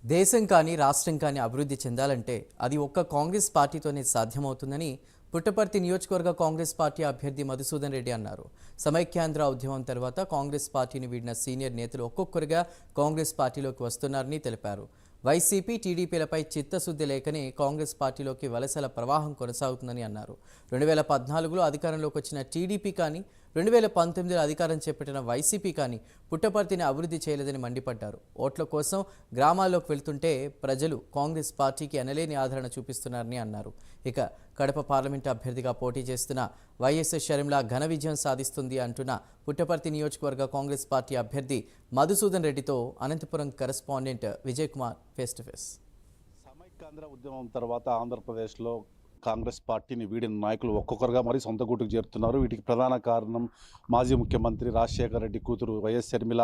దేశం కానీ రాష్ట్రం కానీ అభివృద్ధి చెందాలంటే అది ఒక్క కాంగ్రెస్ పార్టీతోనే సాధ్యమవుతుందని పుట్టపర్తి నియోజకవర్గ కాంగ్రెస్ పార్టీ అభ్యర్థి మధుసూదన్ రెడ్డి అన్నారు. సమైక్యాంధ్ర ఉద్యమం తర్వాత కాంగ్రెస్ పార్టీని వీడిన సీనియర్ నేతలు ఒక్కొక్కరుగా కాంగ్రెస్ పార్టీలోకి వస్తున్నారని తెలిపారు. వైసీపీ టీడీపీలపై చిత్తశుద్ధి లేకనే కాంగ్రెస్ పార్టీలోకి వలసల ప్రవాహం కొనసాగుతుందని అన్నారు. 2014లో అధికారంలోకి వచ్చిన టీడీపీ కానీ 2019లో అధికారం చేపట్టిన వైసీపీ కానీ పుట్టపర్తిని అభివృద్ధి చేయలేదని మండిపడ్డారు. ఓట్ల కోసం గ్రామాల్లోకి వెళ్తుంటే ప్రజలు కాంగ్రెస్ పార్టీకి ఎనలేని ఆదరణ చూపిస్తున్నారని అన్నారు. ఇక కడప పార్లమెంటు అభ్యర్థిగా పోటీ చేస్తున్న వైఎస్ షర్మిల ఘన విజయం సాధిస్తుంది అంటున్న పుట్టపర్తి నియోజకవర్గ కాంగ్రెస్ పార్టీ అభ్యర్థి మధుసూదన్ రెడ్డితో Anantapuram correspondent Vijay Kumar face to face. Samaikyandhra ఉద్యమం తర్వాత ఆంధ్రప్రదేశ్లో కాంగ్రెస్ పార్టీని వీడిన నాయకులు ఒక్కొక్కరుగా మరి సొంత గూటుకు చేరుతున్నారు. వీటికి ప్రధాన కారణం మాజీ ముఖ్యమంత్రి రాజశేఖర రెడ్డి కూతురు వైఎస్ షర్మిల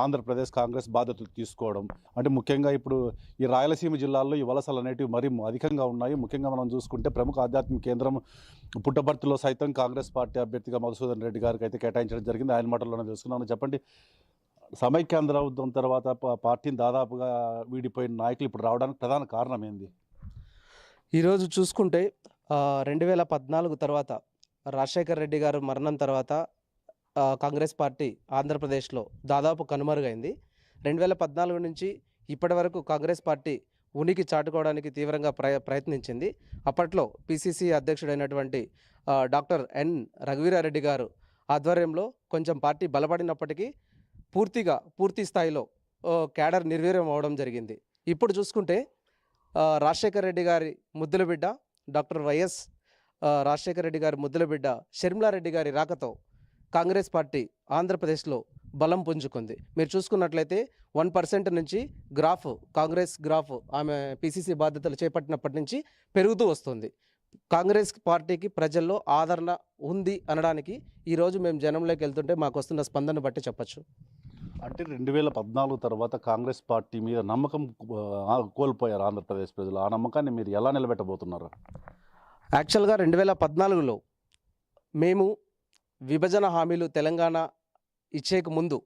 ఆంధ్రప్రదేశ్ కాంగ్రెస్ బాధ్యతలు తీసుకోవడం. అంటే ముఖ్యంగా ఇప్పుడు ఈ రాయలసీమ జిల్లాల్లో ఈ వలసలు అనేటివి మరీ అధికంగా ఉన్నాయి. ముఖ్యంగా మనం చూసుకుంటే ప్రముఖ ఆధ్యాత్మిక కేంద్రం పుట్టపర్తిలో సైతం కాంగ్రెస్ పార్టీ అభ్యర్థిగా మధుసూదన్ రెడ్డి గారికి అయితే కేటాయించడం జరిగింది. ఆయన మాటల్లోనే తెలుసుకున్నాను. చెప్పండి, సమైక్యాంధ్ర ఉద్యమం తర్వాత పార్టీని దాదాపుగా వీడిపోయిన నాయకులు ఇప్పుడు రావడానికి ప్రధాన కారణం ఏంది? ఈరోజు చూసుకుంటే 2014 తర్వాత రాజశేఖర్ రెడ్డి గారు మరణం తర్వాత కాంగ్రెస్ పార్టీ ఆంధ్రప్రదేశ్లో దాదాపు కనుమరుగైంది. 2014 నుంచి ఇప్పటి వరకు కాంగ్రెస్ పార్టీ ఉనికి చాటుకోవడానికి తీవ్రంగా ప్రయత్నించింది. అప్పట్లో పిసిసి అధ్యక్షుడైనటువంటి డాక్టర్ ఎన్ రఘువీరారెడ్డి గారు ఆధ్వర్యంలో కొంచెం పార్టీ బలపడినప్పటికీ పూర్తి స్థాయిలో క్యాడర్ నిర్వీర్యం అవడం జరిగింది. ఇప్పుడు చూసుకుంటే రాజశేఖర రెడ్డి గారి ముద్దుల బిడ్డ డాక్టర్ వైఎస్ రాజశేఖర రెడ్డి గారి ముద్దుల బిడ్డ షర్మిలారెడ్డి గారి రాకతో కాంగ్రెస్ పార్టీ ఆంధ్రప్రదేశ్లో బలం పుంజుకుంది. మీరు చూసుకున్నట్లయితే 1% నుంచి కాంగ్రెస్ గ్రాఫ్ ఆమె పిసిసి బాధ్యతలు చేపట్టినప్పటి నుంచి పెరుగుతూ వస్తుంది. కాంగ్రెస్ పార్టీకి ప్రజల్లో ఆదరణ ఉంది అనడానికి ఈరోజు మేము జనంలోకి వెళ్తుంటే మాకు వస్తున్న స్పందన బట్టి చెప్పచ్చు. అంటే 2014 తర్వాత కాంగ్రెస్ పార్టీ మీద నమ్మకం కోల్పోయారు ఆంధ్రప్రదేశ్ ప్రజలు. ఆ నమ్మకాన్ని మీరు ఎలా నిలబెట్టబోతున్నారు? యాక్చువల్గా 2014లో మేము విభజన హామీలు తెలంగాణ ఇచ్చేక ముందు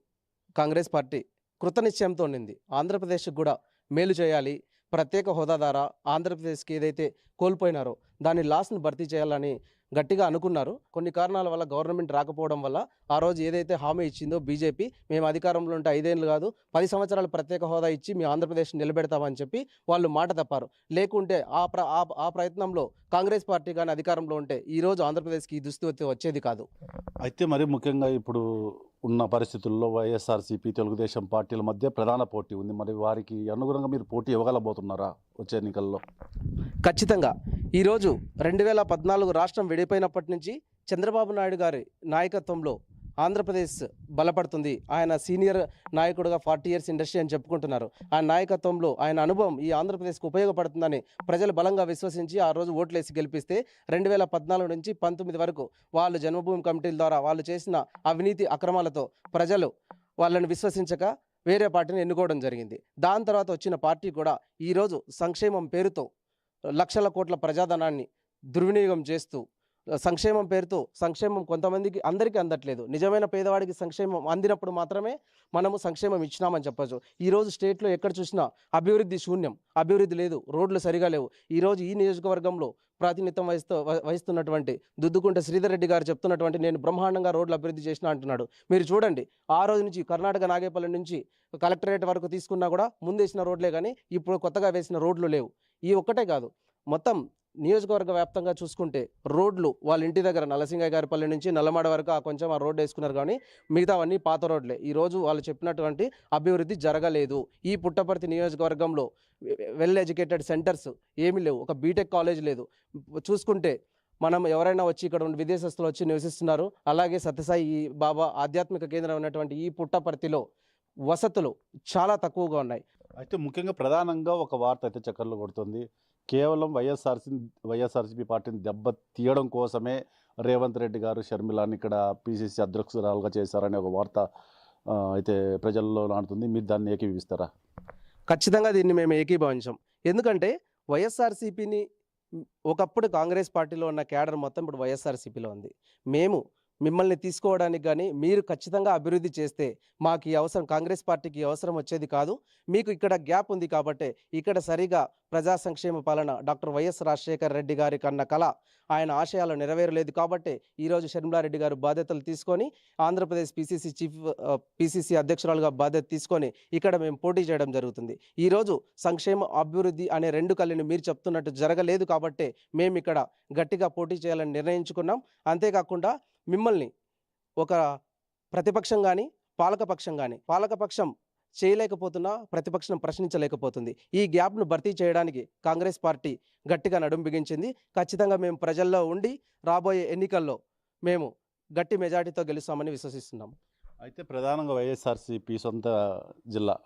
కాంగ్రెస్ పార్టీ కృతనిశ్చయంతో ఉండింది. ఆంధ్రప్రదేశ్కి కూడా మేలు చేయాలి, ప్రత్యేక హోదా ద్వారా ఆంధ్రప్రదేశ్కి ఏదైతే కోల్పోయినారో దాని లాస్ని భర్తీ చేయాలని గట్టిగా అనుకున్నారు. కొన్ని కారణాల వల్ల గవర్నమెంట్ రాకపోవడం వల్ల ఆ రోజు ఏదైతే హామీ ఇచ్చిందో బీజేపీ, మేము అధికారంలో ఉంటే 5 ఏళ్ళు కాదు 10 సంవత్సరాలు ప్రత్యేక హోదా ఇచ్చి మీ ఆంధ్రప్రదేశ్ నిలబెడతామని చెప్పి వాళ్ళు మాట తప్పారు. లేకుంటే ఆ ప్రయత్నంలో కాంగ్రెస్ పార్టీ కానీ అధికారంలో ఉంటే ఈరోజు ఆంధ్రప్రదేశ్కి ఈ దుస్థితి వచ్చేది కాదు. అయితే మరి ముఖ్యంగా ఇప్పుడు ఉన్న పరిస్థితుల్లో వైఎస్ఆర్సీపీ తెలుగుదేశం పార్టీల మధ్య ప్రధాన పోటీ ఉంది. మరి వారికి అనుగుణంగా మీరు పోటీ ఇవ్వగలబోతున్నారా వచ్చే ఎన్నికల్లో? ఖచ్చితంగా. ఈరోజు 2014 రాష్ట్రం విడిపోయినప్పటి నుంచి చంద్రబాబు నాయుడు గారి నాయకత్వంలో ఆంధ్రప్రదేశ్ బలపడుతుంది. ఆయన సీనియర్ నాయకుడుగా 40 ఇయర్స్ ఇండస్ట్రీ అని చెప్పుకుంటున్నారు. ఆయన నాయకత్వంలో ఆయన అనుభవం ఈ ఆంధ్రప్రదేశ్కి ఉపయోగపడుతుందని ప్రజలు బలంగా విశ్వసించి ఆ రోజు ఓట్లేసి గెలిపిస్తే 2014 నుంచి 19 వరకు వాళ్ళు జన్మభూమి కమిటీల ద్వారా వాళ్ళు చేసిన అవినీతి అక్రమాలతో ప్రజలు వాళ్ళని విశ్వసించక వేరే పార్టీని ఎన్నుకోవడం జరిగింది. దాని తర్వాత వచ్చిన పార్టీ కూడా ఈరోజు సంక్షేమం పేరుతో లక్షల కోట్ల ప్రజాధనాన్ని దుర్వినియోగం చేస్తూ సంక్షేమం పేరుతో సంక్షేమం కొంతమందికి అందరికీ అందట్లేదు. నిజమైన పేదవాడికి సంక్షేమం అందినప్పుడు మాత్రమే మనము సంక్షేమం ఇచ్చినామని చెప్పచ్చు. ఈరోజు స్టేట్లో ఎక్కడ చూసినా అభివృద్ధి శూన్యం, అభివృద్ధి లేదు, రోడ్లు సరిగా లేవు. ఈరోజు ఈ నియోజకవర్గంలో ప్రాతినిధ్యం వహిస్తున్నటువంటి దుద్దుకుంట శ్రీధర్ రెడ్డి గారు చెప్తున్నటువంటి నేను బ్రహ్మాండంగా రోడ్లు అభివృద్ధి చేసిన అంటున్నాడు. మీరు చూడండి, ఆ రోజు నుంచి కర్ణాటక నాగేపల్లి నుంచి కలెక్టరేట్ వరకు తీసుకున్నా కూడా ముందేసిన రోడ్లే కానీ ఇప్పుడు కొత్తగా వేసిన రోడ్లు లేవు. ఈ ఒక్కటే కాదు, మొత్తం నియోజకవర్గ వ్యాప్తంగా చూసుకుంటే రోడ్లు వాళ్ళ ఇంటి దగ్గర నలసింగయ్య గారిపల్లి నుంచి నల్లమాడ వరకు కొంచెం ఆ రోడ్డు వేసుకున్నారు కానీ మిగతావన్నీ పాత రోడ్లే. ఈరోజు వాళ్ళు చెప్పినటువంటి అభివృద్ధి జరగలేదు. ఈ పుట్టపర్తి నియోజకవర్గంలో వెల్ ఎడ్యుకేటెడ్ సెంటర్స్ ఏమీ లేవు, ఒక బీటెక్ కాలేజ్ లేదు. చూసుకుంటే మనం ఎవరైనా వచ్చి ఇక్కడ విదేశస్తులు వచ్చి నివసిస్తున్నారు. అలాగే సత్యసాయి బాబా ఆధ్యాత్మిక కేంద్రం ఉన్నటువంటి ఈ పుట్టపర్తిలో వసతులు చాలా తక్కువగా ఉన్నాయి. అయితే ముఖ్యంగా ప్రధానంగా ఒక వార్త అయితే చక్కర్లు కొడుతుంది. కేవలం వైఎస్ఆర్సీపీ పార్టీని దెబ్బ తీయడం కోసమే రేవంత్ రెడ్డి గారు షర్మిలాని ఇక్కడ పిసిసి అధ్యక్షురాలుగా చేశారనే ఒక వార్త అయితే ప్రజల్లో నాటుతుంది. మీరు దాన్ని ఏకీభవిస్తారా? ఖచ్చితంగా దీన్ని మేము ఏకీభవించాం. ఎందుకంటే వైఎస్ఆర్సీపీని ఒకప్పుడు కాంగ్రెస్ పార్టీలో ఉన్న క్యాడర్ మొత్తం ఇప్పుడు వైఎస్ఆర్సీపీలో ఉంది. మేము మిమ్మల్ని తీసుకోవడానికి కానీ మీరు ఖచ్చితంగా అభివృద్ధి చేస్తే మాకు ఈ అవసరం కాంగ్రెస్ పార్టీకి ఈ అవసరం వచ్చేది కాదు. మీకు ఇక్కడ గ్యాప్ ఉంది కాబట్టి ఇక్కడ సరిగా ప్రజా సంక్షేమ పాలన డాక్టర్ వైఎస్ రాజశేఖర రెడ్డి గారి కన్న కళ ఆయన ఆశయాలు నెరవేరలేదు కాబట్టి ఈరోజు షర్మిలారెడ్డి గారు బాధ్యతలు తీసుకొని ఆంధ్రప్రదేశ్ పిసిసి అధ్యక్షురాలుగా బాధ్యత తీసుకొని ఇక్కడ మేము పోటీ చేయడం జరుగుతుంది. ఈరోజు సంక్షేమ అభివృద్ధి అనే రెండు కళ్ళని మీరు చెప్తున్నట్టు జరగలేదు కాబట్టి మేము ఇక్కడ గట్టిగా పోటీ చేయాలని నిర్ణయించుకున్నాం. అంతేకాకుండా మిమ్మల్ని ఒక ప్రతిపక్షం కానీ పాలకపక్షం చేయలేకపోతున్నా ప్రతిపక్షం ప్రశ్నించలేకపోతుంది. ఈ గ్యాప్ను భర్తీ చేయడానికి కాంగ్రెస్ పార్టీ గట్టిగా నడుం బిగించింది. ఖచ్చితంగా మేము ప్రజల్లో ఉండి రాబోయే ఎన్నికల్లో మేము గట్టి మెజార్టీతో గెలుస్తామని విశ్వసిస్తున్నాం. అయితే ప్రధానంగా వైఎస్ఆర్సీపీ సొంత జిల్లా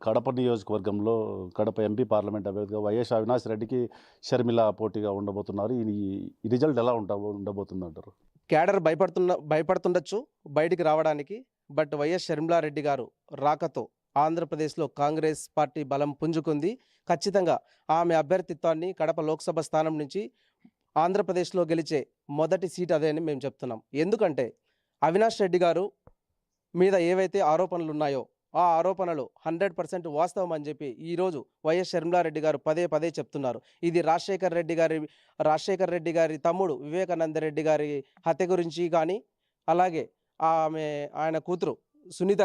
కడప నియోజకవర్గంలో కడప ఎంపీ పార్లమెంట్ అభ్యర్థిగా వైఎస్ అవినాష్ రెడ్డికి షర్మిల పోటీగా ఉండబోతున్నారు. ఈ రిజల్ట్ ఎలా ఉండబోతుంది అంటారు? క్యాడర్ భయపడుతుండొచ్చు బయటికి రావడానికి. బట్ వైఎస్ షర్మిలారెడ్డి గారు రాకతో ఆంధ్రప్రదేశ్లో కాంగ్రెస్ పార్టీ బలం పుంజుకుంది. ఖచ్చితంగా ఆమె అభ్యర్థిత్వాన్ని కడప లోక్సభ స్థానం నుంచి ఆంధ్రప్రదేశ్లో గెలిచే మొదటి సీట్ అదే అని మేము చెప్తున్నాం. ఎందుకంటే అవినాష్ రెడ్డి గారు మీద ఏవైతే ఆరోపణలు ఉన్నాయో ఆ ఆరోపణలు 100% వాస్తవం అని చెప్పి ఈరోజు వైఎస్ షర్మిలారెడ్డి గారు పదే చెప్తున్నారు. ఇది రాజశేఖర్ రెడ్డి గారి తమ్ముడు వివేకానంద రెడ్డి గారి హత్య గురించి కానీ, అలాగే ఆయన కూతురు సునీత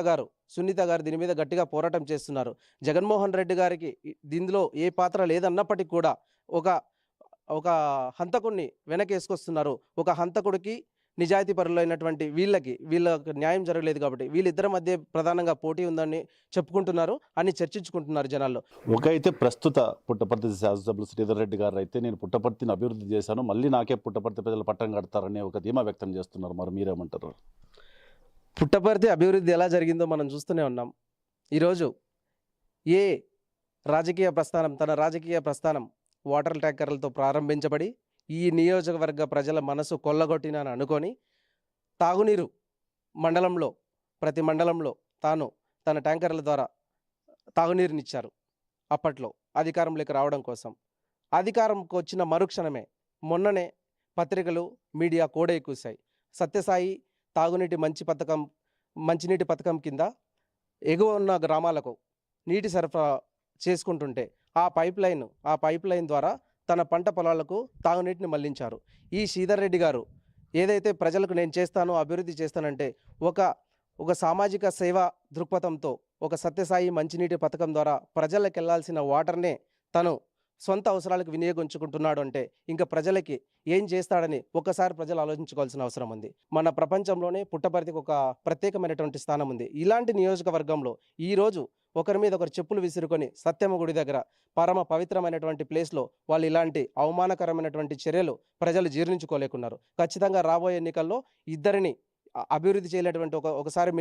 గారు దీని మీద గట్టిగా పోరాటం చేస్తున్నారు. జగన్మోహన్ రెడ్డి గారికి దీనిలో ఏ పాత్ర లేదన్నప్పటికీ కూడా ఒక హంతకుడిని వెనకేసుకొస్తున్నారు. ఒక హంతకుడికి నిజాయితీ పరులైనటువంటి వీళ్ళకి న్యాయం జరగలేదు కాబట్టి వీళ్ళిద్దరి మధ్య ప్రధానంగా పోటీ ఉందని చెప్పుకుంటున్నారు అని చర్చించుకుంటున్నారు జనాల్లో. అయితే ప్రస్తుత పుట్టపర్తి శాసనసభ్యులు శ్రీధర్ రెడ్డి గారు అయితే నేను పుట్టపర్తిని అభివృద్ధి చేశాను, మళ్ళీ నాకే పుట్టపర్తి ప్రజలు పట్టం కడతారనే ఒక ధీమా వ్యక్తం చేస్తున్నారు. మరి మీరేమంటారు? పుట్టపర్తి అభివృద్ధి ఎలా జరిగిందో మనం చూస్తూనే ఉన్నాం. ఈరోజు తన రాజకీయ ప్రస్థానం వాటర్ ట్యాంకర్లతో ప్రారంభించబడి ఈ నియోజకవర్గ ప్రజల మనసు కొల్లగొట్టినని అనుకొని తాగునీరు ప్రతి మండలంలో తన ట్యాంకర్ల ద్వారా తాగునీరునిచ్చారు. అప్పట్లో అధికారంలోకి రావడం కోసం. అధికారంకి వచ్చిన మరుక్షణమే మొన్ననే పత్రికలు మీడియా కోడై కూశాయి. సత్యసాయి మంచినీటి పథకం కింద ఎగువ ఉన్న గ్రామాలకు నీటి సరఫరా చేసుకుంటుంటే ఆ పైప్ లైన్ ద్వారా తన పంట పొలాలకు తాగునీటిని మళ్లించారు. ఈ శ్రీధర్ రెడ్డి గారు ఏదైతే ప్రజలకు నేను చేస్తానో అభివృద్ధి చేస్తానంటే ఒక సామాజిక సేవా దృక్పథంతో ఒక సత్యసాయి మంచినీటి పథకం ద్వారా ప్రజలకు వెళ్లాల్సిన వాటర్నే తను సొంత అవసరాలకు వినియోగించుకుంటున్నాడు అంటే ఇంకా ప్రజలకి ఏం చేస్తాడని ఒక్కసారి ప్రజలు ఆలోచించుకోవాల్సిన అవసరం ఉంది. మన ప్రపంచంలోనే పుట్టపర్తికి ఒక ప్రత్యేకమైనటువంటి స్థానం ఉంది. ఇలాంటి నియోజకవర్గంలో ఈరోజు ఒకరి మీద ఒకరు చెప్పులు విసురుకొని సత్యమ్మ గుడి దగ్గర పరమ పవిత్రమైనటువంటి ప్లేస్లో వాళ్ళు ఇలాంటి అవమానకరమైనటువంటి చర్యలు ప్రజలు జీర్ణించుకోలేకున్నారు. ఖచ్చితంగా రాబోయే ఎన్నికల్లో ఇద్దరిని అభివృద్ధి చేయలేటువంటి ఒకసారి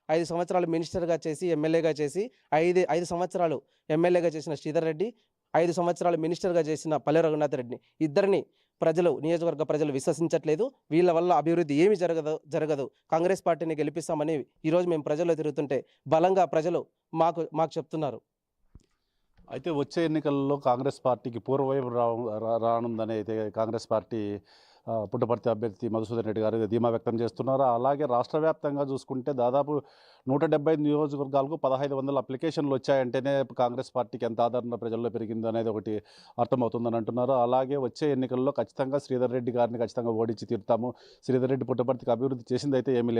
5 సంవత్సరాలు మినిస్టర్గా చేసి ఎమ్మెల్యేగా చేసి 5 సంవత్సరాలు ఎమ్మెల్యేగా చేసిన శ్రీధర్ రెడ్డి, 5 సంవత్సరాలు మినిస్టర్గా చేసిన పల్లె రఘునాథ్ రెడ్డిని ఇద్దరిని నియోజకవర్గ ప్రజలు విశ్వసించట్లేదు. వీళ్ళ వల్ల అభివృద్ధి ఏమి జరగదు. కాంగ్రెస్ పార్టీని గెలిపిస్తామని ఈరోజు మేము ప్రజల్లో తిరుగుతుంటే బలంగా ప్రజలు మాకు చెప్తున్నారు. అయితే వచ్చే ఎన్నికల్లో కాంగ్రెస్ పార్టీకి పూర్వవైపు రానుందని అయితే కాంగ్రెస్ పార్టీ పుట్టపర్తి అభ్యర్థి మధుసూదన్ రెడ్డి గారు ధీమా వ్యక్తం చేస్తున్నారు. అలాగే రాష్ట్ర వ్యాప్తంగా చూసుకుంటే దాదాపు 175 నియోజకవర్గాలకు 1500 అప్లికేషన్లు వచ్చాయంటేనే కాంగ్రెస్ పార్టీకి ఎంత ఆదరణ ప్రజల్లో పెరిగింది అనేది ఒకటి అర్థమవుతుందని అంటున్నారు. అలాగే వచ్చే ఎన్నికల్లో ఖచ్చితంగా శ్రీధర్ రెడ్డి గారిని ఖచ్చితంగా ఓడించి తీరుతాము, శ్రీధర్ రెడ్డి పుట్టపర్తికి అభివృద్ధి చేసింది అయితే ఏమీ లేదు.